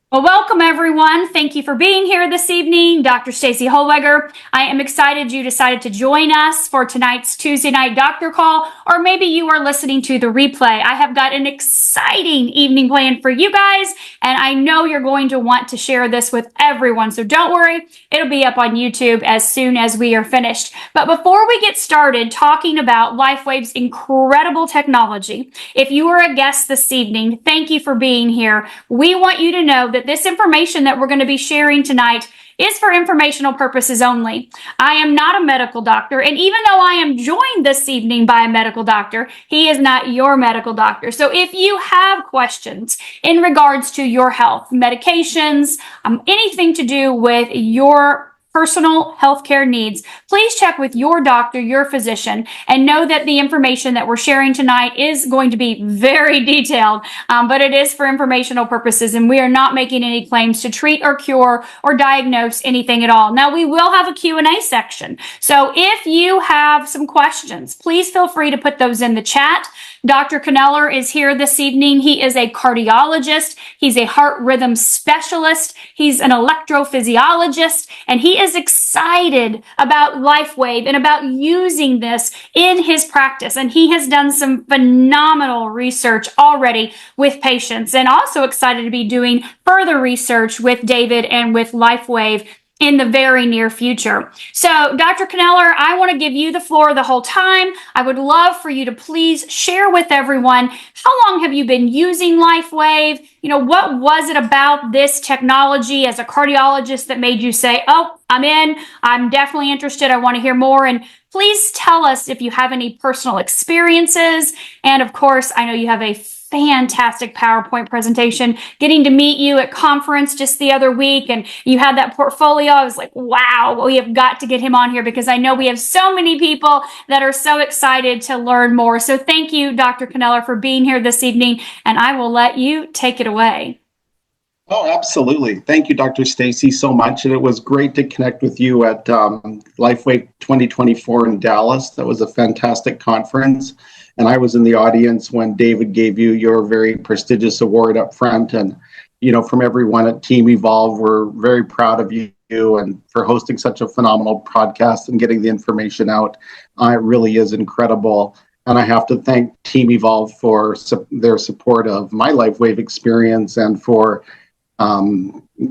Well, welcome everyone. Thank you for being here this evening. Dr. Stacy Holweger. I am excited you decided to join us for tonight's Tuesday night doctor call, or maybe you are listening to the replay. I have got an exciting evening planned for you guys, and I know you're going to want to share this with everyone. So don't worry, it'll be up on YouTube as soon as we are finished. But before we get started talking about LifeWave's incredible technology, if you are a guest this evening, thank you for being here. We want you to know that this information that we're going to be sharing tonight is for informational purposes only. I am not a medical doctor, and even though I am joined this evening by a medical doctor, he is not your medical doctor. So if you have questions in regards to your health, medications, anything to do with your personal healthcare needs, please check with your doctor, your physician, and know that the information that we're sharing tonight is going to be very detailed, but it is for informational purposes, and we are not making any claims to treat or cure or diagnose anything at all. Now, we will have a Q&A section, so if you have some questions, please feel free to put those in the chat. Dr. Kneller is here this evening. He is a cardiologist. He's a heart rhythm specialist. He's an electrophysiologist, and he is excited about LifeWave and about using this in his practice. And he has done some phenomenal research already with patients, and also excited to be doing further research with David and with LifeWave in the very near future. So, Dr. Kneller, I want to give you the floor the whole time. I would love for you to please share with everyone, how long have you been using LifeWave? What was it about this technology as a cardiologist that made you say, oh, I'm in, I'm definitely interested, I want to hear more? And please tell us if you have any personal experiences. And of course, I know you have a fantastic PowerPoint presentation. Getting to meet you at conference just the other week, and you had that portfolio. I was like, wow, we have got to get him on here, because I know we have so many people that are so excited to learn more. So thank you, Dr. Kneller, for being here this evening, and I will let you take it away. Oh, absolutely. Thank you, Dr. Stacy, so much. And it was great to connect with you at LifeWave 2024 in Dallas. That was a fantastic conference. And I was in the audience when David gave you your very prestigious award up front. And, from everyone at Team Evolve, we're very proud of you and for hosting such a phenomenal podcast and getting the information out. It really is incredible. And I have to thank Team Evolve for their support of my LifeWave experience and for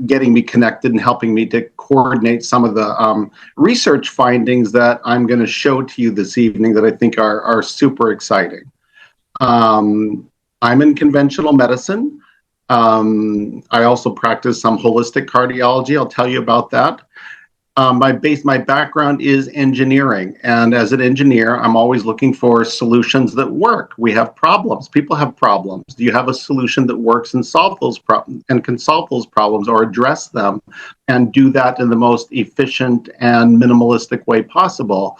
getting me connected and helping me to coordinate some of the research findings that I'm going to show to you this evening that I think are super exciting. I'm in conventional medicine. I also practice some holistic cardiology. I'll tell you about that. My background is engineering, and as an engineer, I'm always looking for solutions that work. We have problems. People have problems. Do you have a solution that works and can solve those problems or address them, and do that in the most efficient and minimalistic way possible?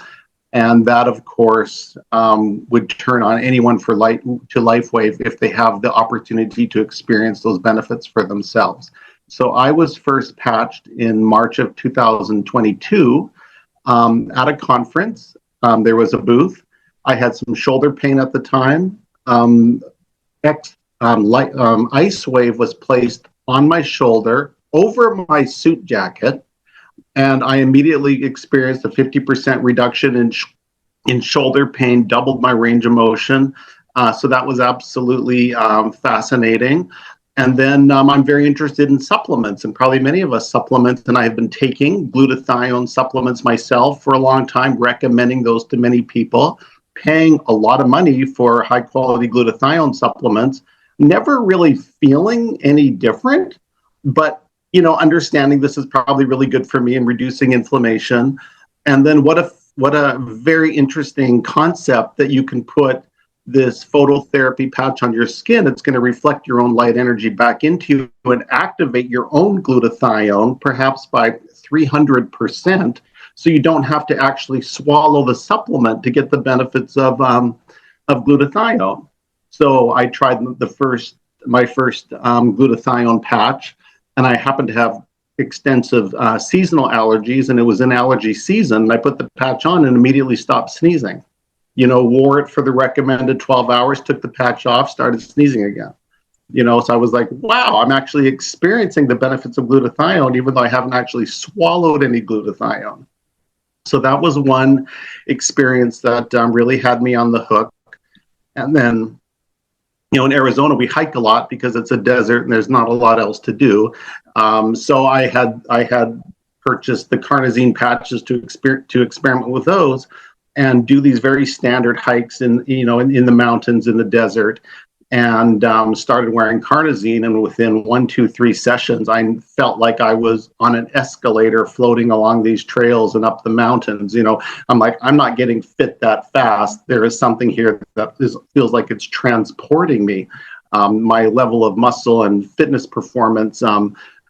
And that, of course, would turn on anyone to LifeWave if they have the opportunity to experience those benefits for themselves. So I was first patched in March of 2022 at a conference. There was a booth. I had some shoulder pain at the time. Ice Wave was placed on my shoulder over my suit jacket, and I immediately experienced a 50% reduction in shoulder pain, doubled my range of motion. So that was absolutely fascinating. And then I'm very interested in supplements, and probably many of us supplements, and I have been taking glutathione supplements myself for a long time, recommending those to many people, paying a lot of money for high quality glutathione supplements, never really feeling any different, but understanding this is probably really good for me in reducing inflammation. And then what a very interesting concept that you can put this phototherapy patch on your skin. It's going to reflect your own light energy back into you and activate your own glutathione, perhaps by 300%, so you don't have to actually swallow the supplement to get the benefits of glutathione. So I tried my first glutathione patch, and I happened to have extensive seasonal allergies, and it was in allergy season. I put the patch on and immediately stopped sneezing. Wore it for the recommended 12 hours, took the patch off, started sneezing again. So I was like, wow, I'm actually experiencing the benefits of glutathione, even though I haven't actually swallowed any glutathione. So that was one experience that really had me on the hook. And then, in Arizona, we hike a lot because it's a desert and there's not a lot else to do. So I had purchased the carnosine patches to experiment with those and do these very standard hikes in the mountains, in the desert, and started wearing carnosine. And within 1, 2, 3 sessions, I felt like I was on an escalator floating along these trails and up the mountains. I'm like, I'm not getting fit that fast. There is something here that feels like it's transporting me. My level of muscle and fitness performance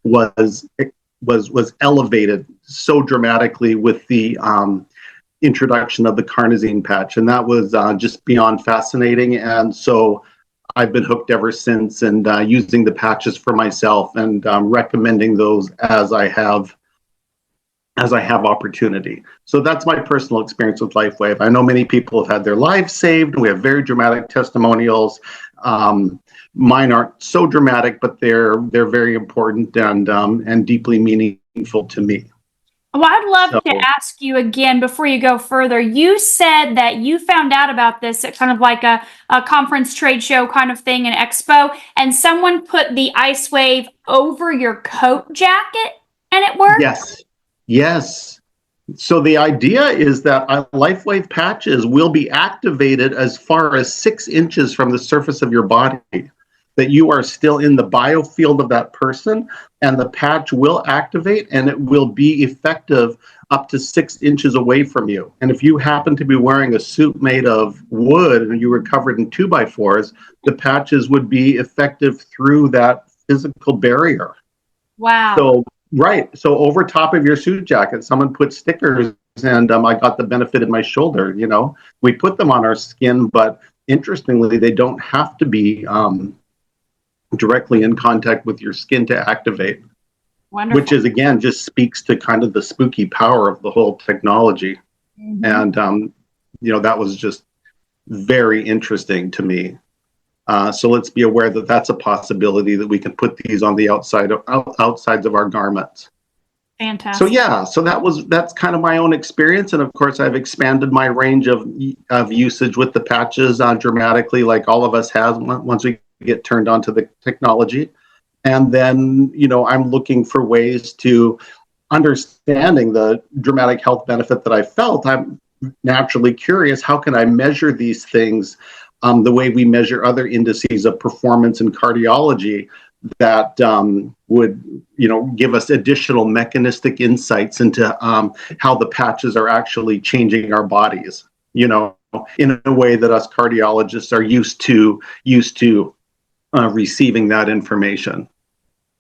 was elevated so dramatically with the introduction of the carnosine patch, and that was just beyond fascinating. And so I've been hooked ever since, and using the patches for myself, and recommending those as I have opportunity. So that's my personal experience with LifeWave. I know many people have had their lives saved. We have very dramatic testimonials. Mine aren't so dramatic, but they're very important and deeply meaningful to me. Well, I'd love to ask you again before you go further. You said that you found out about this at kind of like a conference, trade show kind of thing, an expo, and someone put the Ice Wave over your coat jacket and it worked? Yes. So the idea is that LifeWave patches will be activated as far as 6 inches from the surface of your body, that you are still in the biofield of that person, and the patch will activate and it will be effective up to 6 inches away from you. And if you happen to be wearing a suit made of wood and you were covered in 2x4s, the patches would be effective through that physical barrier. Wow. So over top of your suit jacket, someone put stickers, and I got the benefit in my shoulder. We put them on our skin, but interestingly, they don't have to be directly in contact with your skin to activate. Wonderful. Which is, again, just speaks to kind of the spooky power of the whole technology. Mm-hmm. And that was just very interesting to me. So let's be aware that that's a possibility, that we can put these on the outsides of our garments. Fantastic. So that's kind of my own experience, and of course I've expanded my range of usage with the patches dramatically, like all of us have once we get turned on to the technology. And then I'm looking for ways to understanding the dramatic health benefit that I felt. I'm naturally curious, how can I measure these things the way we measure other indices of performance in cardiology that would give us additional mechanistic insights into how the patches are actually changing our bodies, in a way that us cardiologists are used to receiving that information.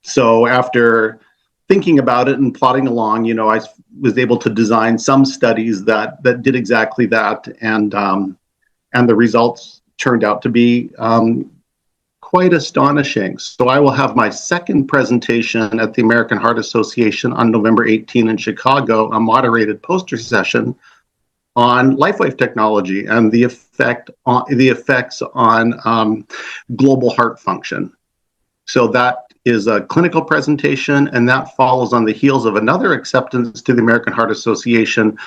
So after thinking about it and plodding along, I was able to design some studies that did exactly that, and the results turned out to be quite astonishing. So I will have my second presentation at the American Heart Association on November 18 in Chicago, a moderated poster session on LifeWave technology and the effects on global heart function. So that is a clinical presentation, and that follows on the heels of another acceptance to the American Heart Association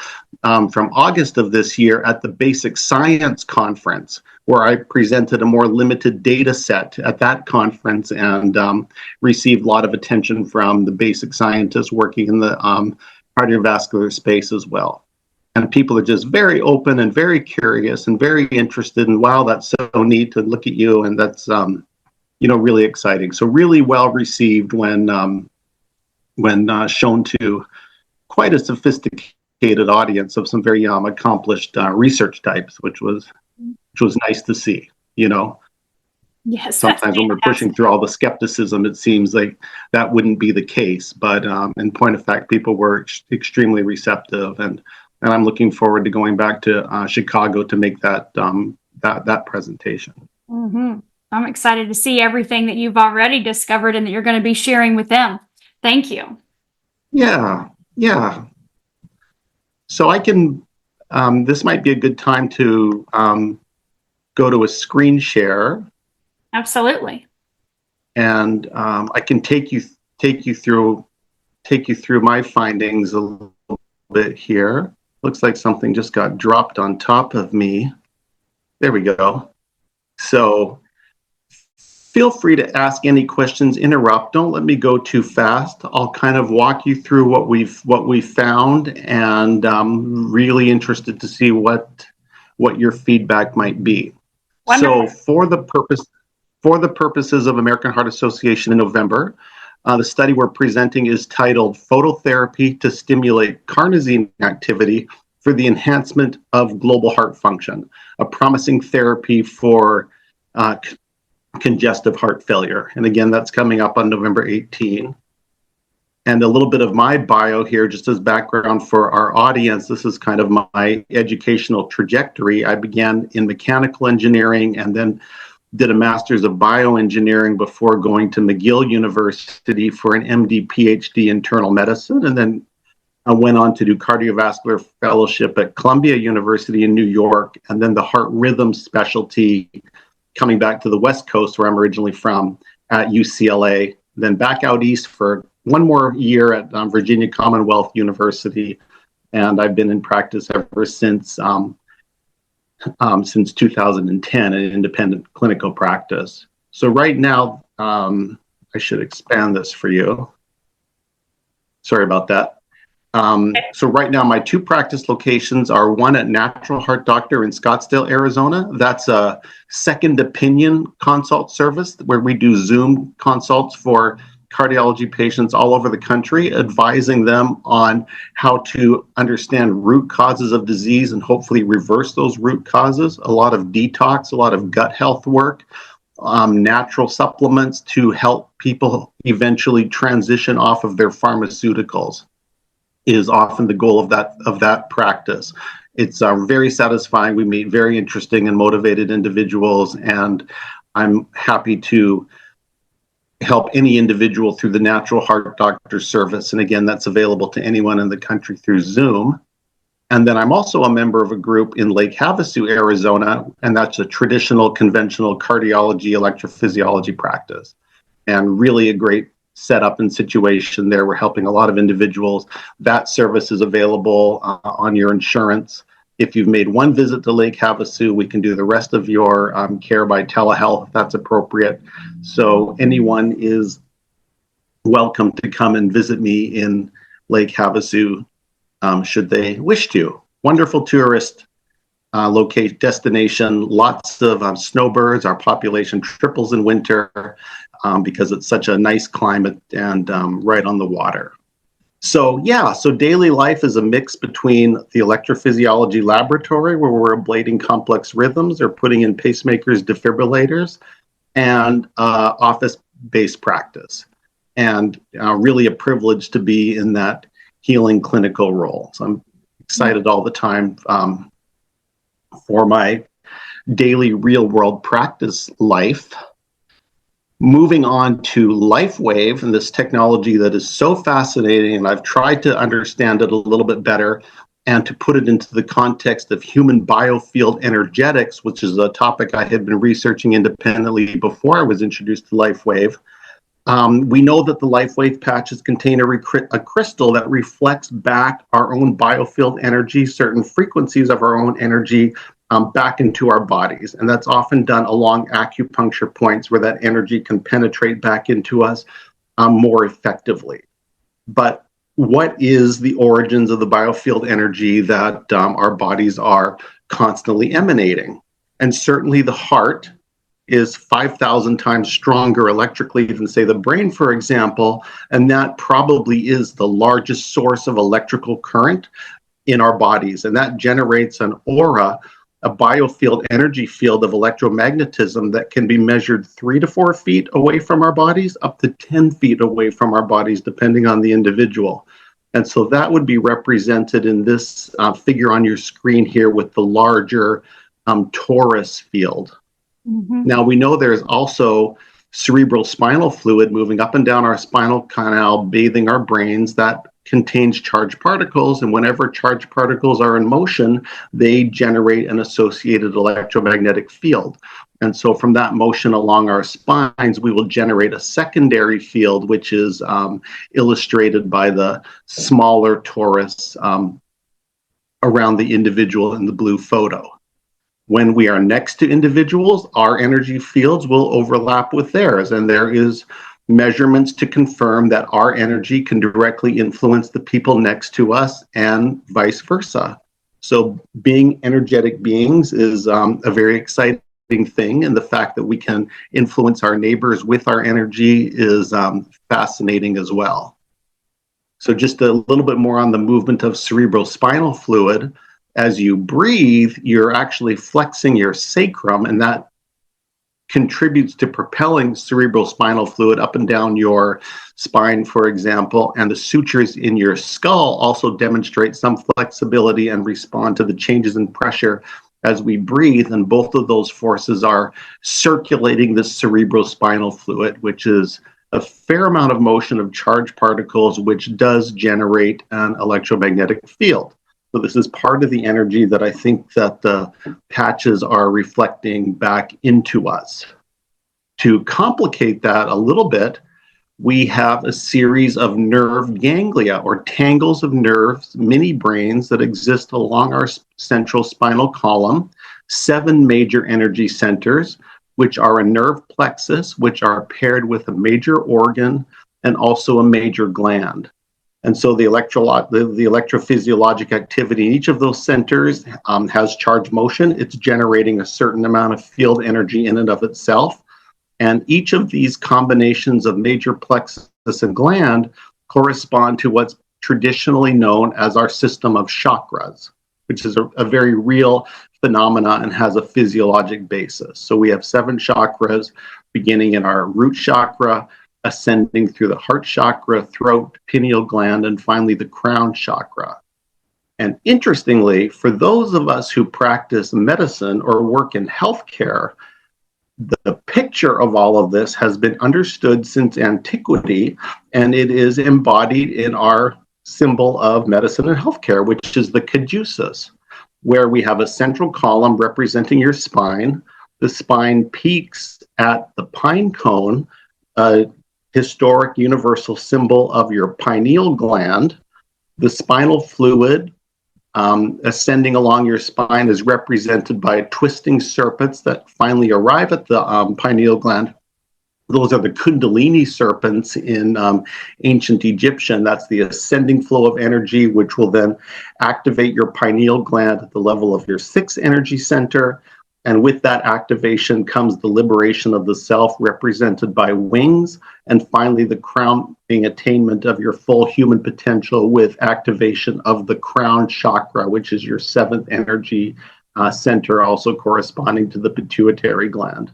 from August of this year at the Basic Science Conference, where I presented a more limited data set at that conference and received a lot of attention from the basic scientists working in the cardiovascular space as well. And people are just very open and very curious and very interested, and wow, that's so neat to look at you, and that's really exciting. So really well received when shown to quite a sophisticated audience of some very accomplished research types, which was nice to see. Yes. Sometimes when we're pushing through all the skepticism, it seems like that wouldn't be the case. But in point of fact, people were extremely receptive, and I'm looking forward to going back to Chicago to make that presentation. Mm-hmm. I'm excited to see everything that you've already discovered and that you're going to be sharing with them. Thank you. Yeah. So I can, this might be a good time to go to a screen share. Absolutely. and I can take you through my findings a little bit here. Looks like something just got dropped on top of me. There we go. So feel free to ask any questions, interrupt. Don't let me go too fast. I'll kind of walk you through what we've found, and I'm really interested to see what your feedback might be. Wonderful. So for the purposes of American Heart Association in November, the study we're presenting is titled Phototherapy to Stimulate Carnosine Activity for the Enhancement of Global Heart Function, a promising therapy for congestive heart failure. And again, that's coming up on November 18. And a little bit of my bio here, just as background for our audience. This is kind of my educational trajectory. I began in mechanical engineering and then did a master's of bioengineering before going to McGill University for an MD PhD internal medicine. And then I went on to do cardiovascular fellowship at Columbia University in New York, and then the heart rhythm specialty coming back to the West Coast, where I'm originally from, at UCLA, then back out east for one more year at Virginia Commonwealth University. And I've been in practice ever since 2010, an independent clinical practice. So right now, I should expand this for you. Sorry about that. So right now, my two practice locations are one at Natural Heart Doctor in Scottsdale, Arizona. That's a second opinion consult service where we do Zoom consults for cardiology patients all over the country, advising them on how to understand root causes of disease and hopefully reverse those root causes. A lot of detox, a lot of gut health work, natural supplements to help people eventually transition off of their pharmaceuticals is often the goal of that practice. It's very satisfying. We meet very interesting and motivated individuals, and I'm happy to help any individual through the Natural Heart Doctor service. And again, that's available to anyone in the country through Zoom. And then I'm also a member of a group in Lake Havasu, Arizona, and that's a traditional, conventional cardiology, electrophysiology practice. And really a great setup and situation there. We're helping a lot of individuals. That service is available on your insurance. If you've made one visit to Lake Havasu, we can do the rest of your care by telehealth if that's appropriate. So anyone is welcome to come and visit me in Lake Havasu should they wish to. Wonderful tourist destination, lots of snowbirds. Our population triples in winter because it's such a nice climate and right on the water. So daily life is a mix between the electrophysiology laboratory, where we're ablating complex rhythms or putting in pacemakers, defibrillators, and office-based practice. And really a privilege to be in that healing clinical role. So I'm excited all the time for my daily real-world practice life. Moving on to LifeWave and this technology that is so fascinating, and I've tried to understand it a little bit better and to put it into the context of human biofield energetics, which is a topic I had been researching independently before I was introduced to LifeWave. We know that the LifeWave patches contain a crystal that reflects back our own biofield energy, certain frequencies of our own energy, back into our bodies. And that's often done along acupuncture points where that energy can penetrate back into us more effectively. But what is the origins of the biofield energy that our bodies are constantly emanating? And certainly the heart is 5,000 times stronger electrically than, say, the brain, for example, and that probably is the largest source of electrical current in our bodies. And that generates an aura, a biofield energy field of electromagnetism that can be measured 3 to 4 feet away from our bodies, up to 10 feet away from our bodies, depending on the individual. And so that would be represented in this figure on your screen here with the larger torus field. Mm-hmm. Now, we know there's also cerebral spinal fluid moving up and down our spinal canal, bathing our brains, that contains charged particles, and whenever charged particles are in motion, they generate an associated electromagnetic field. And so from that motion along our spines, we will generate a secondary field, which is illustrated by the smaller torus around the individual in the blue photo. When we are next to individuals, our energy fields will overlap with theirs, and there is measurements to confirm that our energy can directly influence the people next to us and vice versa. So being energetic beings is a very exciting thing, and the fact that we can influence our neighbors with our energy is fascinating as well. So just a little bit more on the movement of cerebrospinal fluid. As you breathe, you're actually flexing your sacrum, and that contributes to propelling cerebrospinal fluid up and down your spine, for example, and the sutures in your skull also demonstrate some flexibility and respond to the changes in pressure as we breathe, and both of those forces are circulating the cerebrospinal fluid, which is a fair amount of motion of charged particles, which does generate an electromagnetic field. So this is part of the energy that I think that the patches are reflecting back into us. To complicate that a little bit, we have a series of nerve ganglia, or tangles of nerves, mini brains that exist along our central spinal column, 7 major energy centers, which are a nerve plexus, which are paired with a major organ and also a major gland. And so the electrophysiologic activity in each of those centers has charge motion. It's generating a certain amount of field energy in and of itself. And each of these combinations of major plexus and gland correspond to what's traditionally known as our system of chakras, which is a very real phenomena and has a physiologic basis. So we have 7 chakras, beginning in our root chakra, ascending through the heart chakra, throat, pineal gland, and finally the crown chakra. And interestingly, for those of us who practice medicine or work in healthcare, the picture of all of this has been understood since antiquity, and it is embodied in our symbol of medicine and healthcare, which is the caduceus, where we have a central column representing your spine. The spine peaks at the pine cone, a historic universal symbol of your pineal gland. The spinal fluid ascending along your spine is represented by twisting serpents that finally arrive at the pineal gland. Those are the Kundalini serpents in ancient Egyptian. That's the ascending flow of energy, which will then activate your pineal gland at the level of your 6th energy center. And with that activation comes the liberation of the self, represented by wings, and finally the crowning attainment of your full human potential with activation of the crown chakra, which is your 7th energy center, also corresponding to the pituitary gland.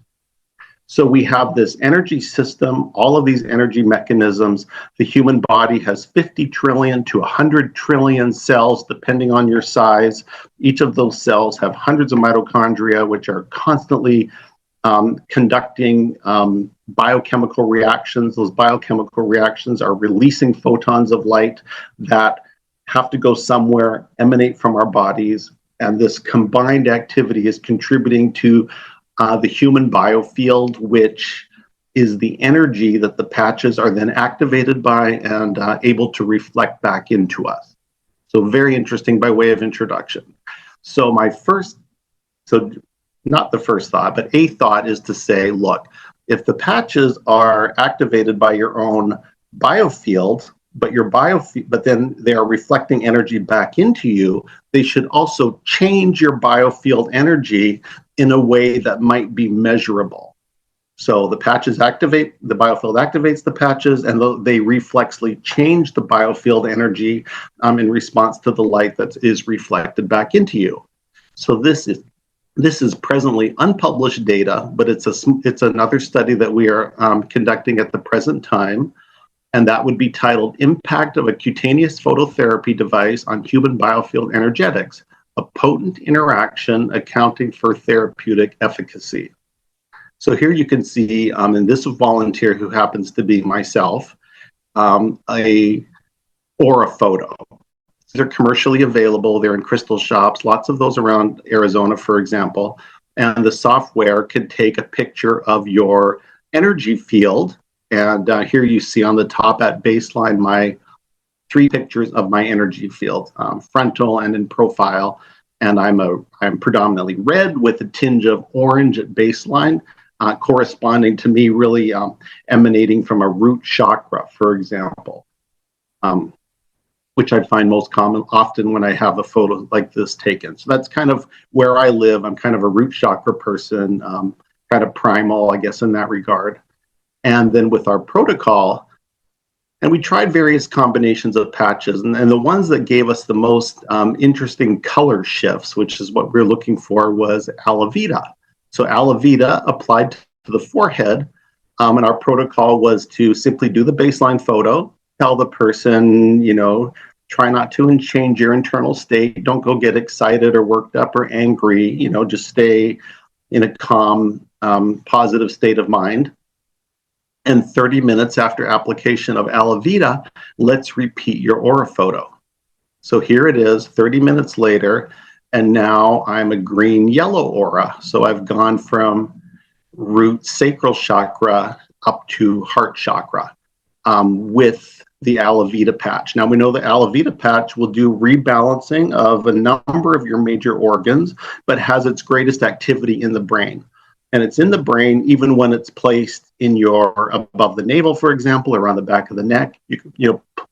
So we have this energy system, all of these energy mechanisms. The human body has 50 trillion to 100 trillion cells, depending on your size. Each of those cells have hundreds of mitochondria, which are constantly conducting biochemical reactions. Those biochemical reactions are releasing photons of light that have to go somewhere, emanate from our bodies. And this combined activity is contributing to the human biofield, which is the energy that the patches are then activated by and able to reflect back into us. So very interesting by way of introduction. So not the first thought, but a thought is to say, look, if the patches are activated by your own biofield, but then they are reflecting energy back into you, they should also change your biofield energy in a way that might be measurable. So the patches activate, the biofield activates the patches, and they reflexly change the biofield energy in response to the light that is reflected back into you. So this is presently unpublished data, but it's another study that we are conducting at the present time. And that would be titled Impact of a Cutaneous Phototherapy Device on Human Biofield Energetics, a Potent Interaction Accounting for Therapeutic Efficacy. So here you can see, in this volunteer who happens to be myself, a Aura Photo. They're commercially available. They're in crystal shops, lots of those around Arizona, for example. And the software can take a picture of your energy field. And here you see on the top at baseline my 3 pictures of my energy field, frontal and in profile. And I'm predominantly red with a tinge of orange at baseline, corresponding to me really emanating from a root chakra, for example, which I find most common often when I have a photo like this taken. So that's kind of where I live. I'm kind of a root chakra person, kind of primal, I guess, in that regard. And then with our protocol, and we tried various combinations of patches, and the ones that gave us the most interesting color shifts, which is what we're looking for, was Alavita. So Alavita applied to the forehead, and our protocol was to simply do the baseline photo, tell the person, try not to change your internal state. Don't go get excited or worked up or angry, just stay in a calm, positive state of mind. And 30 minutes after application of Alavita, let's repeat your aura photo. So here it is, 30 minutes later, and now I'm a green-yellow aura. So I've gone from root sacral chakra up to heart chakra with the Alavita patch. Now we know the Alavita patch will do rebalancing of a number of your major organs, but has its greatest activity in the brain. And it's in the brain even when it's placed in your above the navel, for example, or on the back of the neck.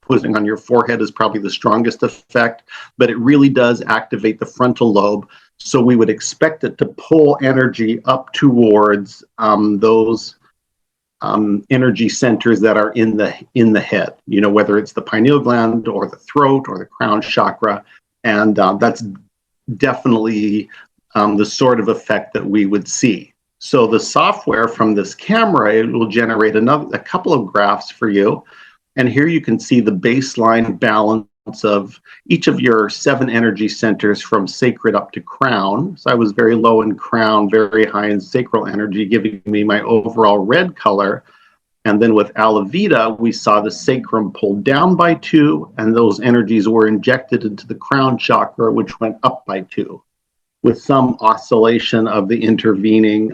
Putting on your forehead is probably the strongest effect, but it really does activate the frontal lobe. So we would expect it to pull energy up towards those energy centers that are in the head. Whether it's the pineal gland or the throat or the crown chakra, and that's definitely the sort of effect that we would see. So the software from this camera, it will generate a couple of graphs for you. And here you can see the baseline balance of each of your 7 energy centers from sacred up to crown. So I was very low in crown, very high in sacral energy, giving me my overall red color. And then with Alavita, we saw the sacrum pulled down by 2, and those energies were injected into the crown chakra, which went up by 2. With some oscillation of the intervening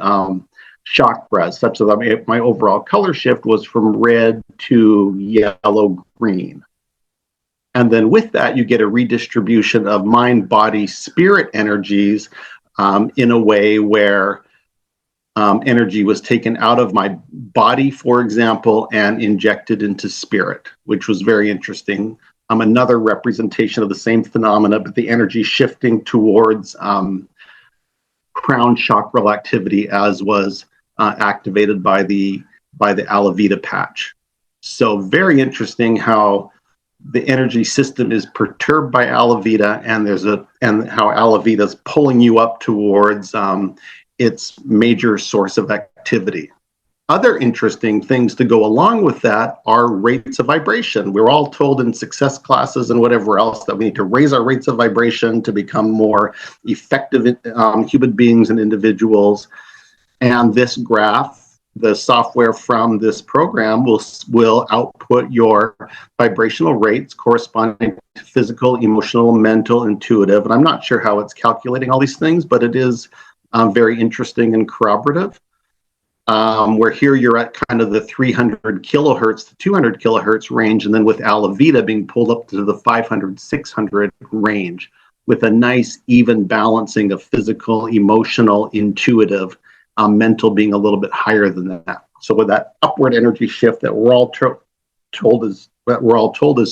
chakras, such that my overall color shift was from red to yellow-green. And then with that, you get a redistribution of mind, body, spirit energies in a way where energy was taken out of my body, for example, and injected into spirit, which was very interesting. Another representation of the same phenomena, but the energy shifting towards crown chakral activity, as was activated by the Alavita patch. So very interesting how the energy system is perturbed by Alavita, and how Alavita is pulling you up towards its major source of activity. Other interesting things to go along with that are rates of vibration. We're all told in success classes and whatever else that we need to raise our rates of vibration to become more effective human beings and individuals. And this graph, the software from this program will output your vibrational rates corresponding to physical, emotional, mental, intuitive. And I'm not sure how it's calculating all these things, but it is very interesting and corroborative. Where here you're at kind of the 300 kilohertz to 200 kilohertz range, and then with Alavita being pulled up to the 500, 600 range, with a nice even balancing of physical, emotional, intuitive, mental being a little bit higher than that. So with that upward energy shift that we're all told is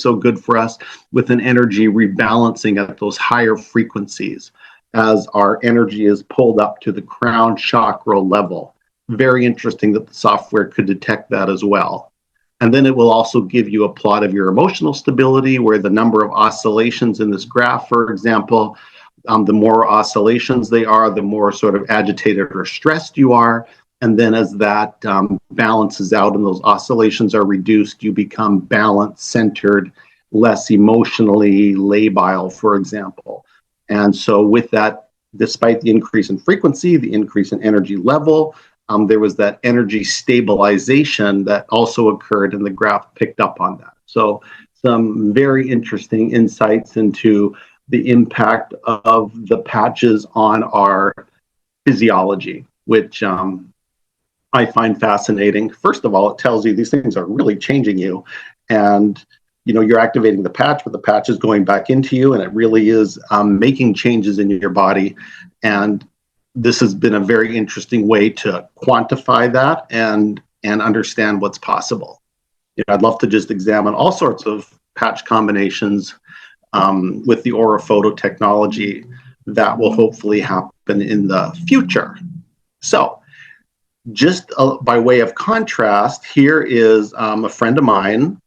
so good for us, with an energy rebalancing at those higher frequencies as our energy is pulled up to the crown chakra level. Very interesting that the software could detect that as well. And then it will also give you a plot of your emotional stability, where the number of oscillations in this graph, for example, the more oscillations they are, the more sort of agitated or stressed you are. And then as that balances out and those oscillations are reduced, you become balanced, centered, less emotionally labile, for example. And so with that, despite the increase in frequency, the increase in energy level, there was that energy stabilization that also occurred, and the graph picked up on that. So some very interesting insights into the impact of the patches on our physiology, which I find fascinating. First of all, it tells you these things are really changing you, and you're activating the patch, but the patch is going back into you, and it really is making changes in your body. And this has been a very interesting way to quantify that and understand what's possible. I'd love to just examine all sorts of patch combinations with the Oraphoto technology that will hopefully happen in the future. So just by way of contrast, here is a friend of mine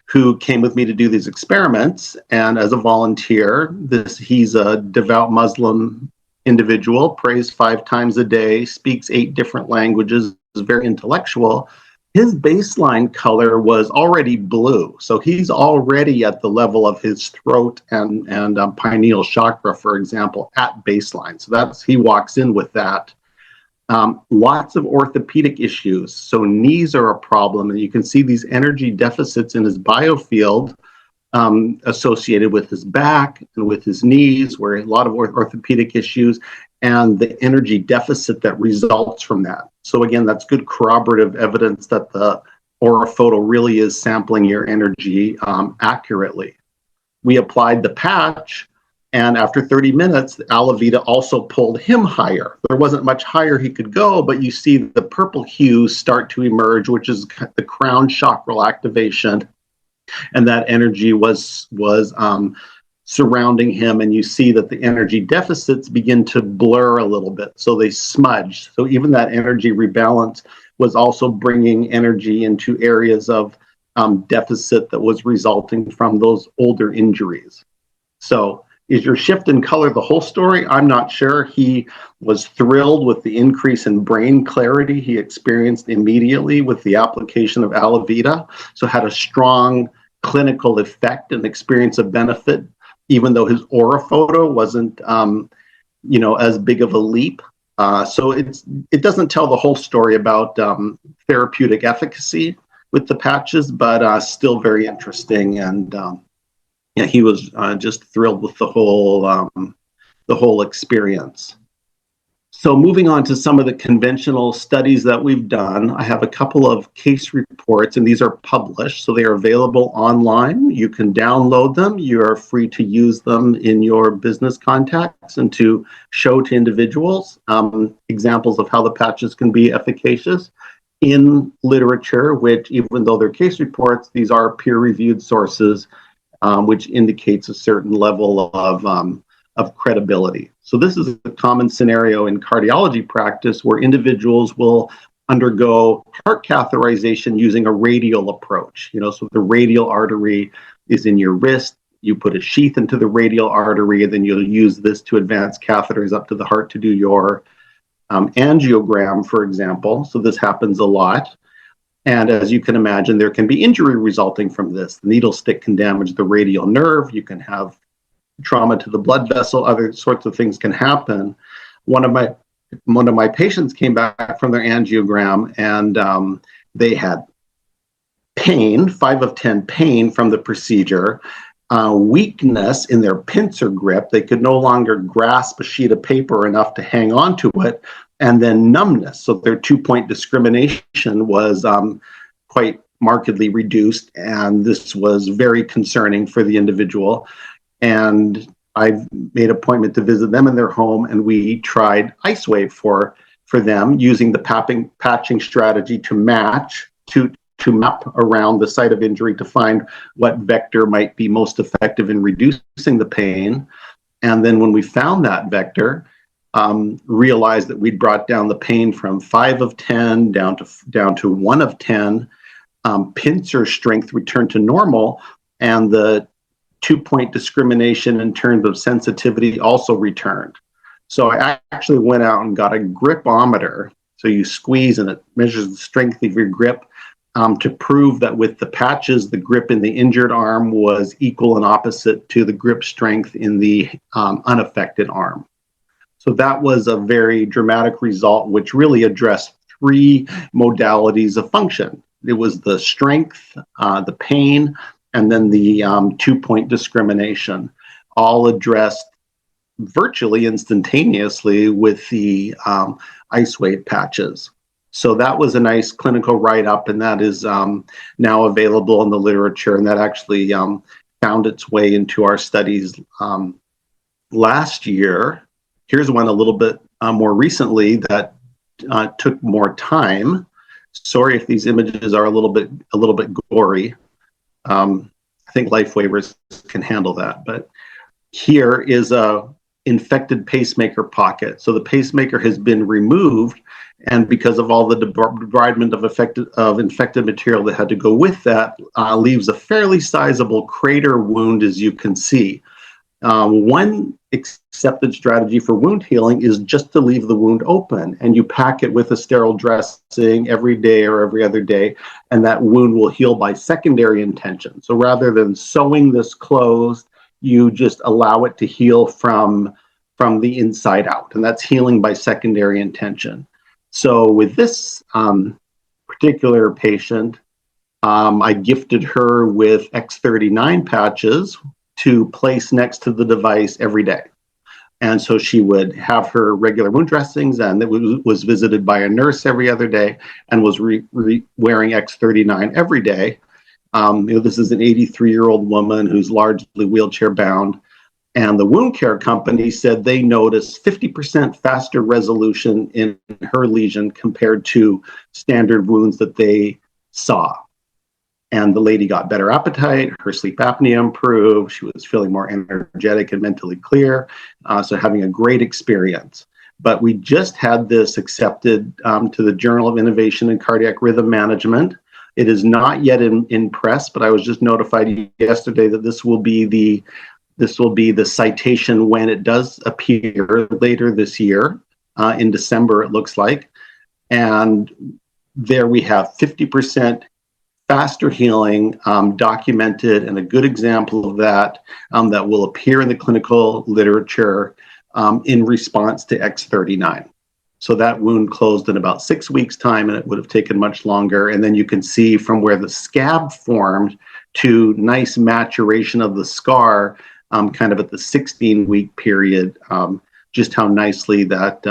who came with me to do these experiments. And as a volunteer, he's a devout Muslim individual, prays 5 times a day, speaks 8 different languages, is very intellectual. His baseline color was already blue. So he's already at the level of his throat and pineal chakra, for example, at baseline. So he walks in with that. Lots of orthopedic issues. So knees are a problem, and you can see these energy deficits in his biofield associated with his back and with his knees, where a lot of orthopedic issues, and the energy deficit that results from that. So again, that's good corroborative evidence that the Oraphoto really is sampling your energy accurately. We applied the patch, and after 30 minutes, Alavita also pulled him higher. There wasn't much higher he could go, but you see the purple hues start to emerge, which is the crown chakral activation. And that energy was surrounding him, and you see that the energy deficits begin to blur a little bit. So they smudged. So even that energy rebalance was also bringing energy into areas of deficit that was resulting from those older injuries. So is your shift in color the whole story? I'm not sure. He was thrilled with the increase in brain clarity he experienced immediately with the application of Alavita. So had a strong clinical effect and experience of benefit, even though his Oraphoto wasn't, as big of a leap. So it doesn't tell the whole story about therapeutic efficacy with the patches, but still very interesting. And he was just thrilled with the whole experience. So moving on to some of the conventional studies that we've done, I have a couple of case reports, and these are published, so they are available online. You can download them. You are free to use them in your business contacts and to show to individuals examples of how the patches can be efficacious in literature, which, even though they're case reports, these are peer-reviewed sources, which indicates a certain level of credibility. So this is a common scenario in cardiology practice where individuals will undergo heart catheterization using a radial approach. So the radial artery is in your wrist. You put a sheath into the radial artery, and then you'll use this to advance catheters up to the heart to do your angiogram, for example. So this happens a lot. And as you can imagine, there can be injury resulting from this. The needle stick can damage the radial nerve. You can have trauma to the blood vessel. Other sorts of things can happen. One of my patients came back from their angiogram, and they had pain, 5 of 10 pain from the procedure, weakness in their pincer grip. They could no longer grasp a sheet of paper enough to hang on to it, and then numbness. So their 2-point discrimination was quite markedly reduced, and this was very concerning for the individual. And I made an appointment to visit them in their home, and we tried IceWave for them using the patching strategy to map around the site of injury to find what vector might be most effective in reducing the pain. And then when we found that vector, realized that we'd brought down the pain from 5 of 10 down to 1 of 10. Pincer strength returned to normal, and the 2-point discrimination in terms of sensitivity also returned. So I actually went out and got a gripometer. So you squeeze and it measures the strength of your grip to prove that with the patches, the grip in the injured arm was equal and opposite to the grip strength in the unaffected arm. So that was a very dramatic result, which really addressed three modalities of function. It was the strength, the pain, and then the 2-point discrimination, all addressed virtually instantaneously with the ice wave patches. So that was a nice clinical write-up, and that is now available in the literature, and that actually found its way into our studies last year. Here's one a little bit more recently that took more time. Sorry if these images are a little bit gory. I think life waivers can handle that, but here is a infected pacemaker pocket. So the pacemaker has been removed, and because of all the debridement of infected material that had to go with that, leaves a fairly sizable crater wound, as you can see. One accepted strategy for wound healing is just to leave the wound open, and you pack it with a sterile dressing every day or every other day, and that wound will heal by secondary intention. So rather than sewing this closed, you just allow it to heal from the inside out, and that's healing by secondary intention. So with this particular patient, I gifted her with X39 patches to place next to the device every day. And so she would have her regular wound dressings, and it was visited by a nurse every other day, and was wearing X39 every day. This is an 83-year-old woman who's largely wheelchair bound. And the wound care company said they noticed 50% faster resolution in her lesion compared to standard wounds that they saw. And the lady got better appetite, her sleep apnea improved, she was feeling more energetic and mentally clear, so having a great experience. But we just had this accepted to the Journal of Innovation in Cardiac Rhythm Management. It is not yet in press, but I was just notified yesterday that this will be the citation when it does appear later this year, in December, it looks like. And there we have 50% faster healing documented, and a good example of that that will appear in the clinical literature in response to X39. So that wound closed in about 6 weeks' time, and it would have taken much longer. And then you can see from where the scab formed to nice maturation of the scar, kind of at the 16-week period, just how nicely that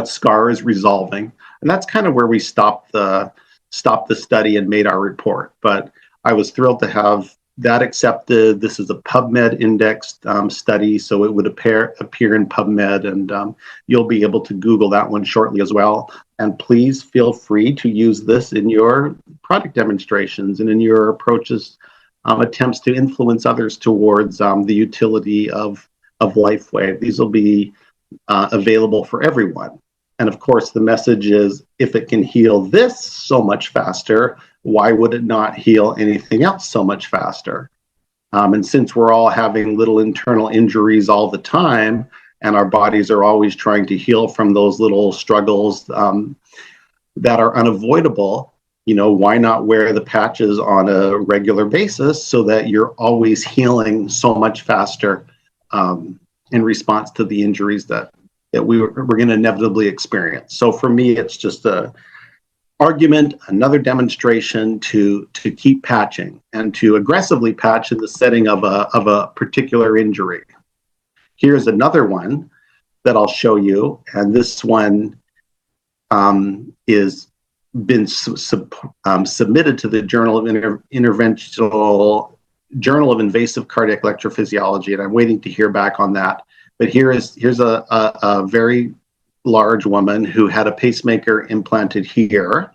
scar is resolving. And that's kind of where we stopped the study and made our report. But I was thrilled to have that accepted. This is a PubMed indexed study, so it would appear in PubMed, and you'll be able to Google that one shortly as well. And please feel free to use this in your product demonstrations and in your approaches, attempts to influence others towards the utility of LifeWave. These will be available for everyone. And of course, the message is, if it can heal this so much faster, why would it not heal anything else so much faster? And since we're all having little internal injuries all the time, and our bodies are always trying to heal from those little struggles that are unavoidable, why not wear the patches on a regular basis so that you're always healing so much faster in response to the injuries that we're going to inevitably experience. So for me, it's just a argument, another demonstration to keep patching and to aggressively patch in the setting of a particular injury. Here's another one that I'll show you, and this one is been submitted to the Journal of Invasive Cardiac Electrophysiology, and I'm waiting to hear back on that. But here's a very large woman who had a pacemaker implanted here,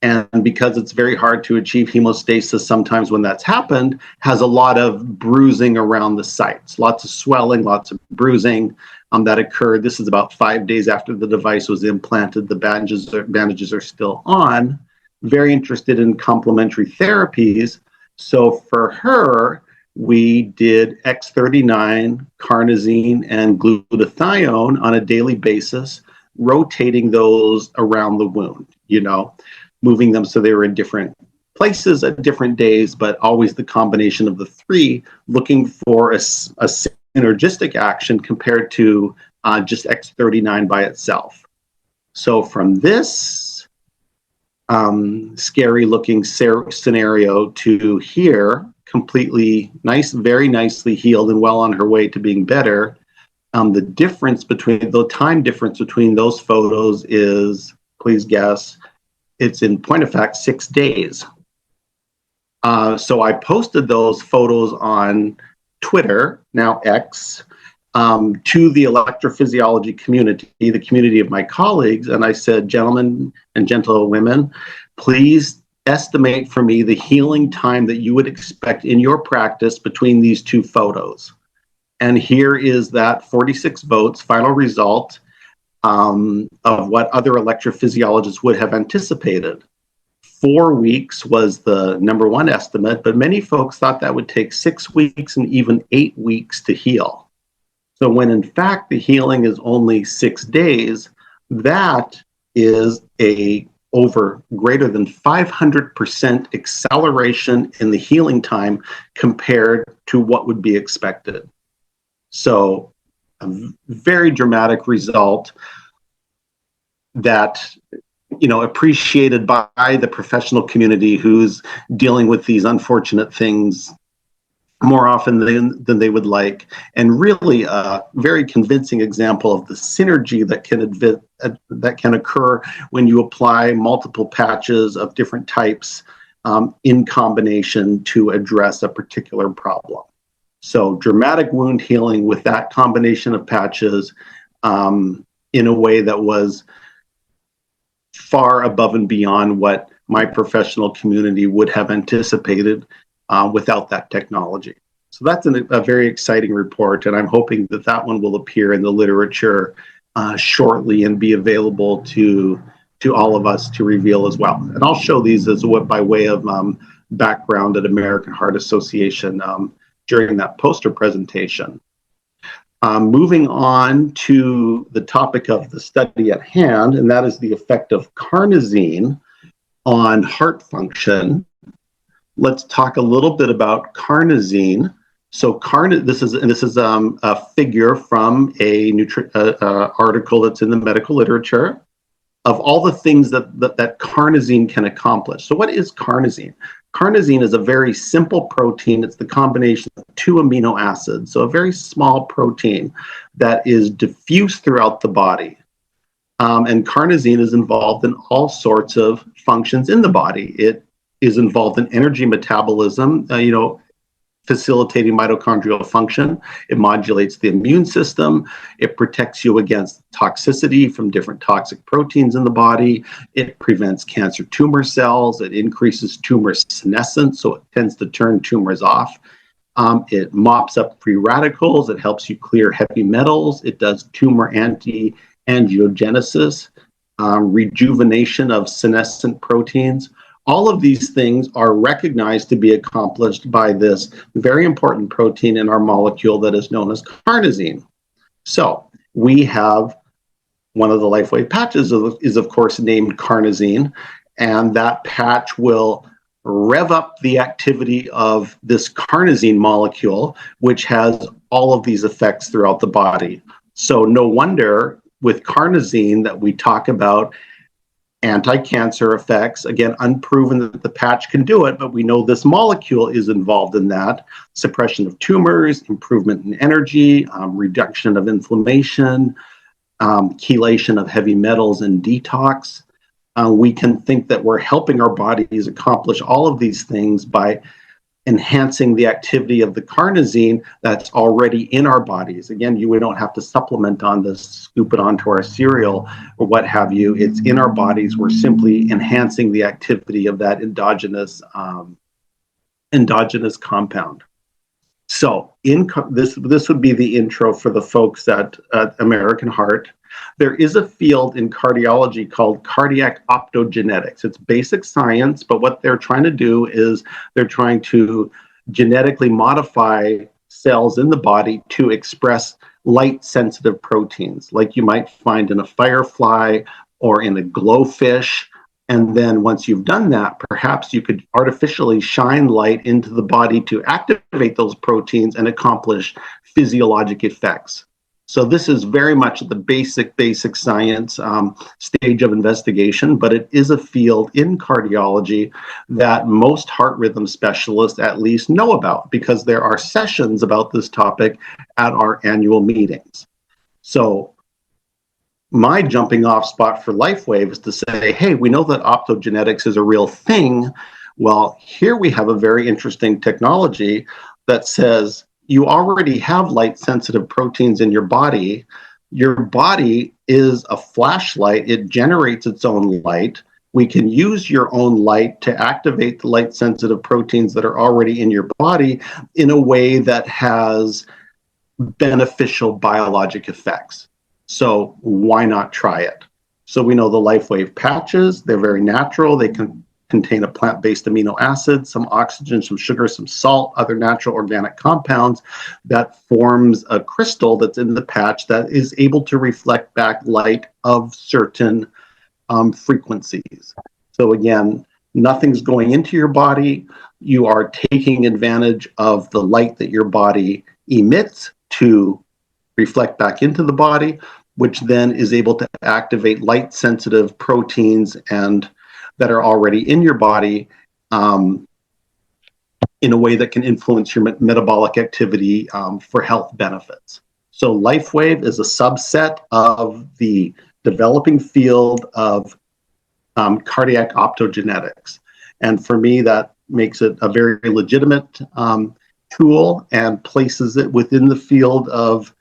and because it's very hard to achieve hemostasis sometimes when that's happened, has a lot of bruising around the sites, lots of swelling, lots of bruising that occurred. This is about 5 days after the device was implanted. The bandages are still on. Very interested in complementary therapies. So for her, we did X39, carnosine, and glutathione on a daily basis, rotating those around the wound, moving them so they were in different places at different days, but always the combination of the three, looking for a synergistic action compared to just X39 by itself. So from this scary looking scenario to here, completely nice, very nicely healed and well on her way to being better. The time difference between those photos is, please guess, it's in point of fact 6 days. So I posted those photos on Twitter, now X, to the electrophysiology community, the community of my colleagues, and I said, gentlemen and gentlewomen, please estimate for me the healing time that you would expect in your practice between these two photos. And here is that 46 votes final result of what other electrophysiologists would have anticipated. 4 weeks was the number one estimate, but many folks thought that would take 6 weeks and even 8 weeks to heal. So when in fact the healing is only 6 days, that is a over greater than 500% acceleration in the healing time compared to what would be expected. So a very dramatic result that, appreciated by the professional community who's dealing with these unfortunate things more often than they would like, and really a very convincing example of the synergy that can occur when you apply multiple patches of different types in combination to address a particular problem. So dramatic wound healing with that combination of patches in a way that was far above and beyond what my professional community would have anticipated without that technology. So that's a very exciting report, and I'm hoping that one will appear in the literature shortly and be available to all of us to reveal as well. And I'll show these as by way of background at American Heart Association during that poster presentation. Moving on to the topic of the study at hand, and that is the effect of carnosine on heart function. Let's talk a little bit about carnosine. So this is a figure from a article that's in the medical literature of all the things that carnosine can accomplish. So what is carnosine? Carnosine is a very simple protein. It's the combination of 2 amino acids, so a very small protein that is diffuse throughout the body. And carnosine is involved in all sorts of functions in the body. It is involved in energy metabolism, facilitating mitochondrial function. It modulates the immune system. It protects you against toxicity from different toxic proteins in the body. It prevents cancer tumor cells. It increases tumor senescence, so it tends to turn tumors off. It mops up free radicals. It helps you clear heavy metals. It does tumor anti-angiogenesis, rejuvenation of senescent proteins. All of these things are recognized to be accomplished by this very important protein in our molecule that is known as carnosine. So we have one of the LifeWave patches is of course named carnosine, and that patch will rev up the activity of this carnosine molecule, which has all of these effects throughout the body. So no wonder with carnosine that we talk about anti-cancer effects, again, unproven that the patch can do it, but we know this molecule is involved in that. Suppression of tumors, improvement in energy, reduction of inflammation, chelation of heavy metals and detox. We can think that we're helping our bodies accomplish all of these things by enhancing the activity of the carnosine that's already in our bodies. Again, we don't have to supplement on this, scoop it onto our cereal or what have you. It's in our bodies. We're simply enhancing the activity of that endogenous compound. So this would be the intro for the folks at American Heart. There is a field in cardiology called cardiac optogenetics. It's basic science, but what they're trying to do is they're trying to genetically modify cells in the body to express light-sensitive proteins, like you might find in a firefly or in a glowfish. And then once you've done that, perhaps you could artificially shine light into the body to activate those proteins and accomplish physiologic effects. So this is very much the basic science stage of investigation, but it is a field in cardiology that most heart rhythm specialists at least know about, because there are sessions about this topic at our annual meetings. So my jumping off spot for LifeWave is to say, hey, we know that optogenetics is a real thing. Well, here we have a very interesting technology that says you already have light sensitive proteins in your body. Your body is a flashlight. It generates its own light. We can use your own light to activate the light sensitive proteins that are already in your body in a way that has beneficial biologic effects. So why not try it? So we know the LifeWave patches, they're very natural. They can contain a plant-based amino acid, some oxygen, some sugar, some salt, other natural organic compounds that forms a crystal that's in the patch that is able to reflect back light of certain frequencies. So again, nothing's going into your body. You are taking advantage of the light that your body emits to reflect back into the body, which then is able to activate light sensitive proteins and that are already in your body in a way that can influence your metabolic activity for health benefits. So LifeWave is a subset of the developing field of cardiac optogenetics. And for me, that makes it a very legitimate tool and places it within the field of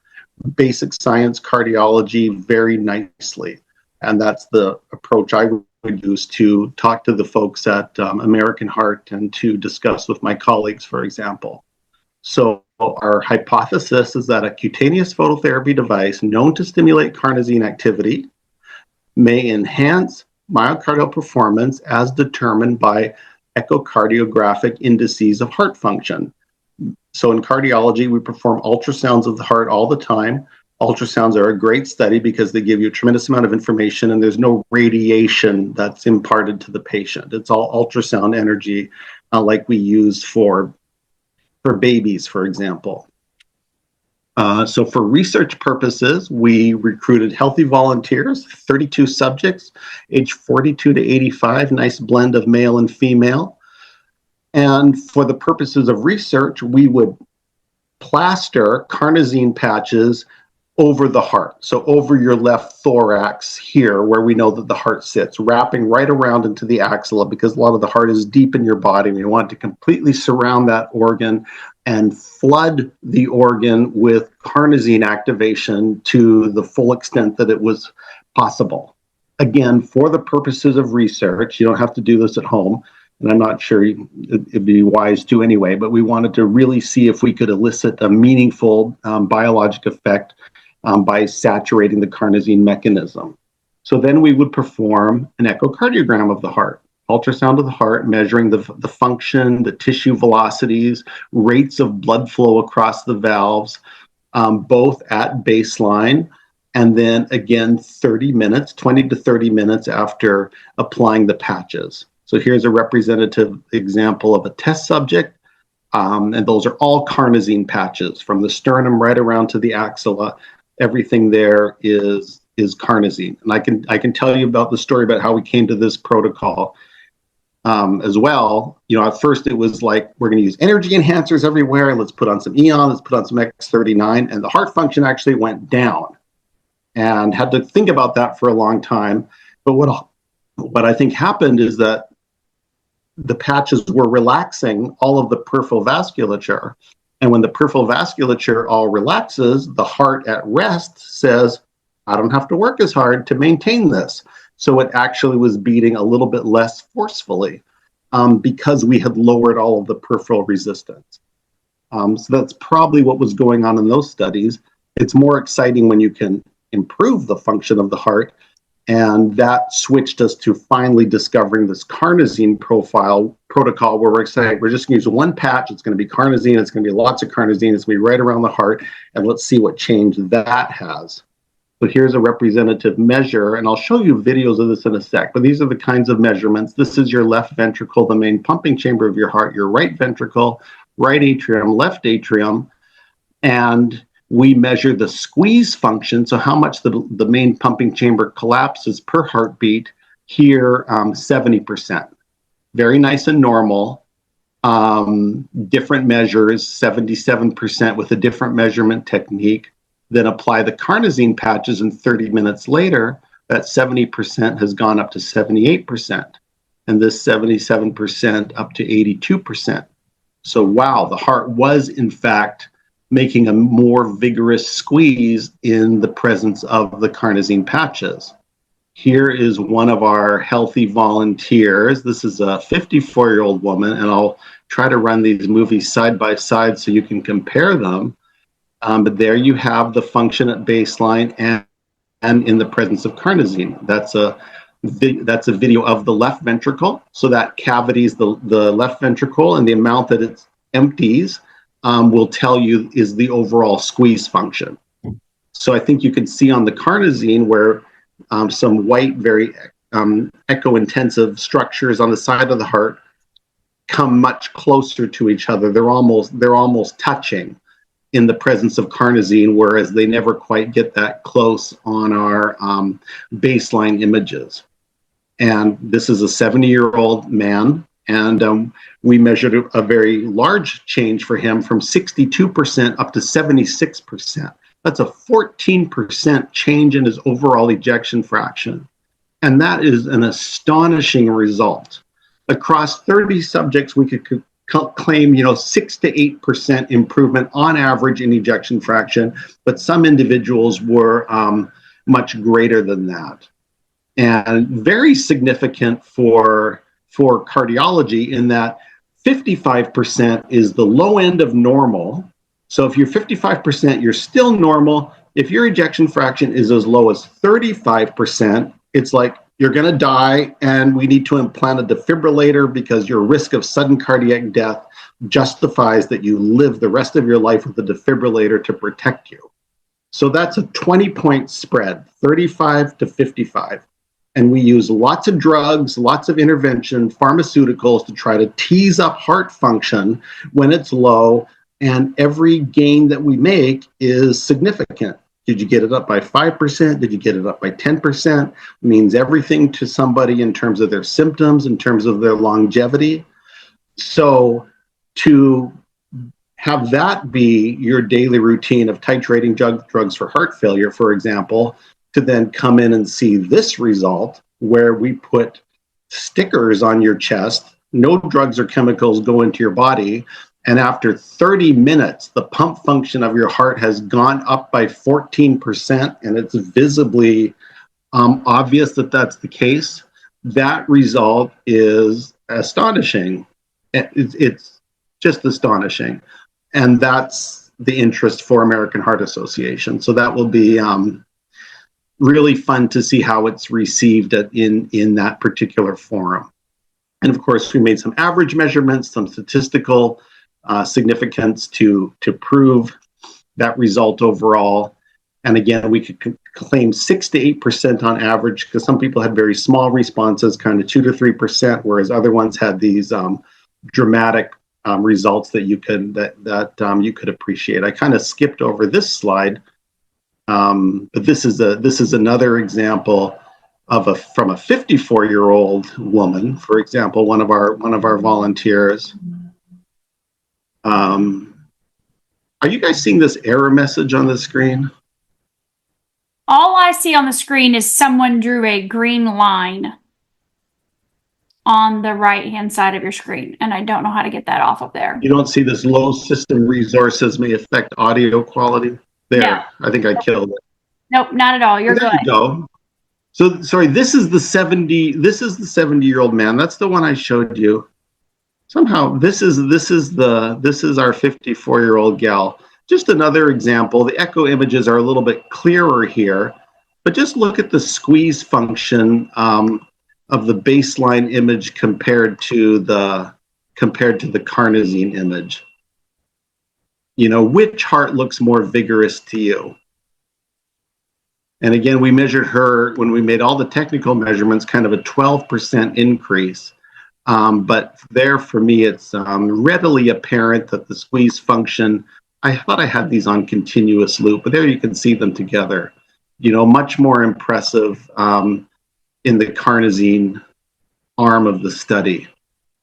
basic science cardiology very nicely. And that's the approach I would use to talk to the folks at American Heart and to discuss with my colleagues, for example. So our hypothesis is that a cutaneous phototherapy device known to stimulate carnosine activity may enhance myocardial performance as determined by echocardiographic indices of heart function. So in cardiology, we perform ultrasounds of the heart all the time. Ultrasounds are a great study because they give you a tremendous amount of information and there's no radiation that's imparted to the patient. It's all ultrasound energy like we use for babies, for example. So for research purposes, we recruited healthy volunteers, 32 subjects, age 42 to 85, nice blend of male and female. And for the purposes of research, we would plaster carnosine patches over the heart. So over your left thorax here, where we know that the heart sits, wrapping right around into the axilla, because a lot of the heart is deep in your body. And you want to completely surround that organ and flood the organ with carnosine activation to the full extent that it was possible. Again, for the purposes of research, you don't have to do this at home. And I'm not sure it'd be wise to anyway, but we wanted to really see if we could elicit a meaningful biologic effect by saturating the carnosine mechanism. So then we would perform an echocardiogram of the heart, ultrasound of the heart, measuring the function, the tissue velocities, rates of blood flow across the valves, both at baseline, and then again 30 minutes, 20 to 30 minutes after applying the patches. So here's a representative example of a test subject, and those are all carnosine patches from the sternum right around to the axilla. Everything there is carnosine, and I can tell you about the story about how we came to this protocol as well. You know, at first it was like, we're going to use energy enhancers everywhere. Let's put on some Eon. Let's put on some X39, and the heart function actually went down, and had to think about that for a long time. But what I think happened is that the patches were relaxing all of the peripheral vasculature. And when the peripheral vasculature all relaxes, the heart at rest says, I don't have to work as hard to maintain this. So it actually was beating a little bit less forcefully because we had lowered all of the peripheral resistance. So that's probably what was going on in those studies. It's more exciting when you can improve the function of the heart. And that switched us to finally discovering this carnosine protocol where we're saying we're just going to use one patch. It's going to be carnosine. It's going to be lots of carnosine. It's going to be right around the heart. And let's see what change that has. So here's a representative measure, and I'll show you videos of this in a sec, but these are the kinds of measurements. This is your left ventricle, the main pumping chamber of your heart, your right ventricle, right atrium, left atrium. And We measure the squeeze function, so how much the main pumping chamber collapses per heartbeat. Here, 70%. Very nice and normal. Different measures, 77% with a different measurement technique. Then apply the carnosine patches, and 30 minutes later, that 70% has gone up to 78%. And this 77% up to 82%. So wow, the heart was in fact making a more vigorous squeeze in the presence of the carnosine patches. Here is one of our healthy volunteers. This is a 54-year-old woman, and I'll try to run these movies side by side so you can compare them. But there you have the function at baseline and in the presence of carnosine. That's a video of the left ventricle. So that cavity is the left ventricle, and the amount that it empties will tell you is the overall squeeze function. So I think you can see on the carnosine where some white, very echo-intensive structures on the side of the heart come much closer to each other. They're almost touching in the presence of carnosine, whereas they never quite get that close on our baseline images. And this is a 70-year-old man, and we measured a very large change for him from 62% up to 76%. That's a 14% change in his overall ejection fraction. And that is an astonishing result. Across 30 subjects, we could claim 6 to 8% improvement on average in ejection fraction, but some individuals were much greater than that. And very significant for cardiology in that 55% is the low end of normal. So if you're 55%, you're still normal. If your ejection fraction is as low as 35%, it's like you're going to die and we need to implant a defibrillator because your risk of sudden cardiac death justifies that you live the rest of your life with a defibrillator to protect you. So that's a 20-point spread, 35 to 55. And we use lots of drugs, lots of intervention, pharmaceuticals to try to tease up heart function when it's low. And every gain that we make is significant. Did you get it up by 5%? Did you get it up by 10%? It means everything to somebody in terms of their symptoms, in terms of their longevity. So to have that be your daily routine of titrating drugs for heart failure, for example, to then come in and see this result where we put stickers on your chest, no drugs or chemicals go into your body, and after 30 minutes, the pump function of your heart has gone up by 14%, and it's visibly obvious that that's the case. That result is astonishing. It's just astonishing. And that's the interest for American Heart Association. So that will be really fun to see how it's received in that particular forum. And of course, we made some average measurements, some statistical significance to prove that result overall. And again, we could claim 6 to 8% on average because some people had very small responses, kind of 2 to 3%, whereas other ones had these dramatic results that you could appreciate. I kind of skipped over this slide, but this is another example of from a 54-year-old woman, for example, one of our volunteers. Are you guys seeing this error message on the screen? All I see on the screen is someone drew a green line on the right-hand side of your screen, and I don't know how to get that off of there. You don't see this low system resources may affect audio quality? There, no. I think I killed it. Nope, not at all. You're good. There you go. So, sorry, this is the 70-year-old man. That's the one I showed you. Somehow, this is our 54-year-old gal. Just another example. The echo images are a little bit clearer here, but just look at the squeeze function of the baseline image compared to the carnosine image. You know, which heart looks more vigorous to you? And again, we measured her when we made all the technical measurements, kind of a 12% increase. But there, for me, it's readily apparent that the squeeze function I thought I had these on continuous loop, but there you can see them together. Much more impressive in the carnosine arm of the study.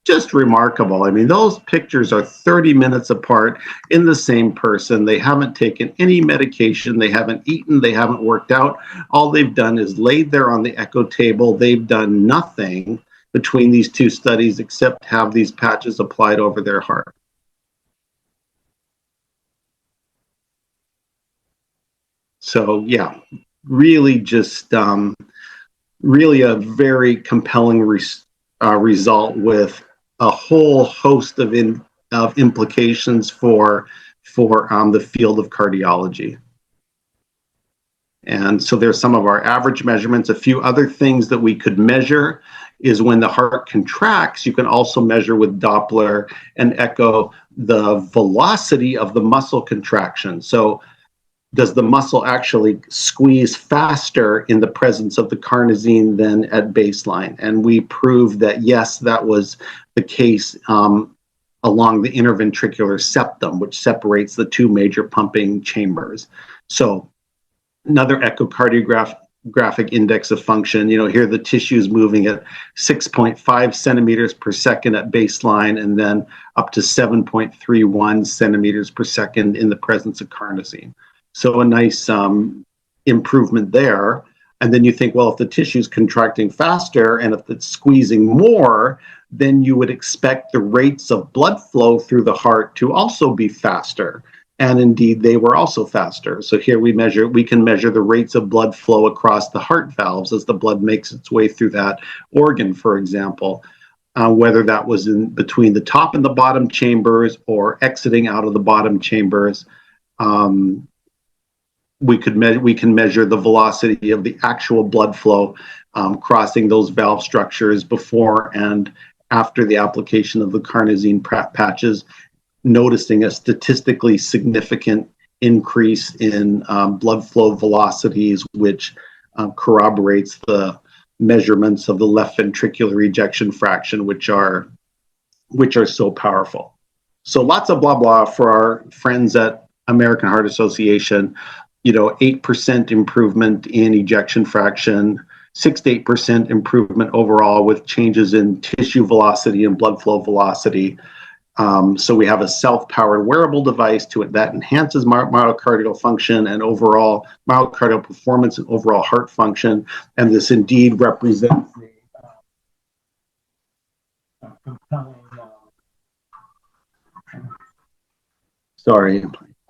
Just remarkable. I mean, those pictures are 30 minutes apart in the same person. They haven't taken any medication. They haven't eaten. They haven't worked out. All they've done is laid there on the echo table. They've done nothing between these two studies except have these patches applied over their heart. So yeah, really just really a very compelling result with a whole host of implications for the field of cardiology. And so there's some of our average measurements. A few other things that we could measure is when the heart contracts, you can also measure with Doppler and echo the velocity of the muscle contraction. So does the muscle actually squeeze faster in the presence of the carnosine than at baseline? And we proved that, yes, that was the case along the interventricular septum, which separates the two major pumping chambers. So another echocardiographic index of function, here the tissue is moving at 6.5 centimeters per second at baseline, and then up to 7.31 centimeters per second in the presence of carnosine. So a nice improvement there. And then you think, well, if the tissue is contracting faster and if it's squeezing more, then you would expect the rates of blood flow through the heart to also be faster. And indeed, they were also faster. So here we can measure the rates of blood flow across the heart valves as the blood makes its way through that organ, for example, whether that was in between the top and the bottom chambers or exiting out of the bottom chambers. We can measure the velocity of the actual blood flow crossing those valve structures before and after the application of the carnosine patches, noticing a statistically significant increase in blood flow velocities, which corroborates the measurements of the left ventricular ejection fraction, which are so powerful. So lots of blah blah for our friends at American Heart Association. 8% improvement in ejection fraction, 6 to 8% improvement overall with changes in tissue velocity and blood flow velocity. So we have a self-powered wearable device that enhances myocardial function and overall myocardial performance and overall heart function. And this indeed represents a compelling,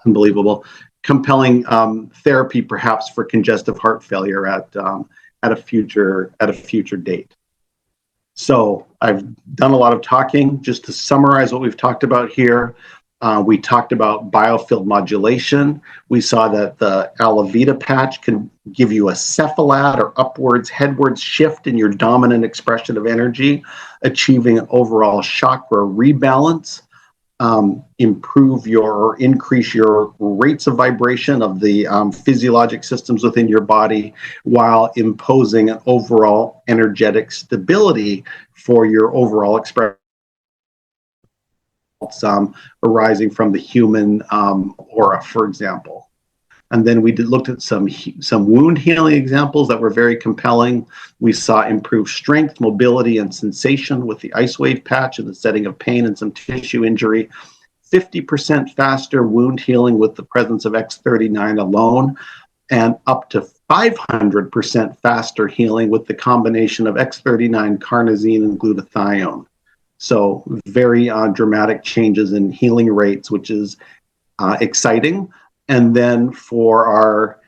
unbelievable, compelling therapy perhaps for congestive heart failure at a future date. So I've done a lot of talking. Just to summarize what we've talked about here, we talked about biofield modulation. We saw that the Alavita patch can give you a cephalad or headwards shift in your dominant expression of energy, achieving an overall chakra rebalance, increase your rates of vibration of the physiologic systems within your body while imposing an overall energetic stability for your overall expression arising from the human aura, for example. And then we looked at some wound healing examples that were very compelling. We saw improved strength, mobility, and sensation with the ice wave patch in the setting of pain and some tissue injury. 50% faster wound healing with the presence of X39 alone, and up to 500% faster healing with the combination of X39, carnosine, and glutathione. So very dramatic changes in healing rates, which is exciting. And then for our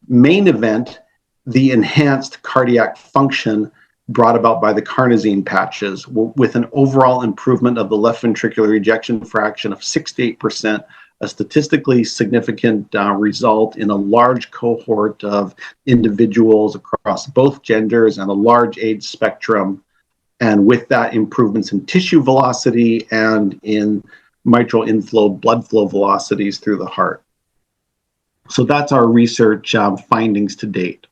main event, the enhanced cardiac function brought about by the carnosine patches with an overall improvement of the left ventricular ejection fraction of 6 to 8%, a statistically significant result in a large cohort of individuals across both genders and a large age spectrum. And with that, improvements in tissue velocity and in mitral inflow, blood flow velocities through the heart. So that's our research findings to date.